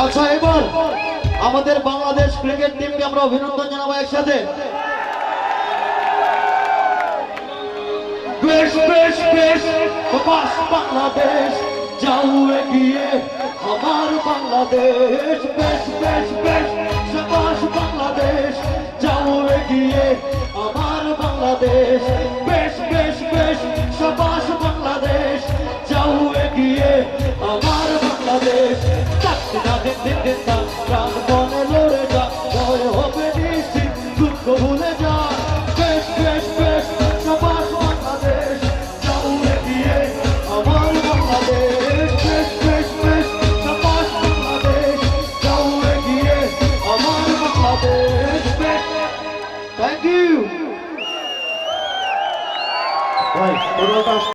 আচ্ছা এবার আমাদের বাংলাদেশ ক্রিকেট টিমকে আমরা অভিনন্দন জানাবো একসাথে। বেশ বেশ বেশ বাস বাংলাদেশ যাও এগিয়ে আমার বাংলাদেশ। বেশ বেশ বেশ বাস বাংলাদেশ যাও এগিয়ে আমার বাংলাদেশ। বেশ বেশ বেশ বাস বাংলাদেশ যাও এগিয়ে আমার বাংলাদেশ। প্রাণ বনে লড়ে যা জয় হবে নিশ্চিত দুঃখ ভুলে যা। বেশ বেশ বেশ বাস বাংলাদেশ যাও এগিয়ে আমার বাংলাদেশ। বেশ বেশ বেশ বাস বাংলাদেশ যাও এগিয়ে আমার বাংলাদেশ। Thank you.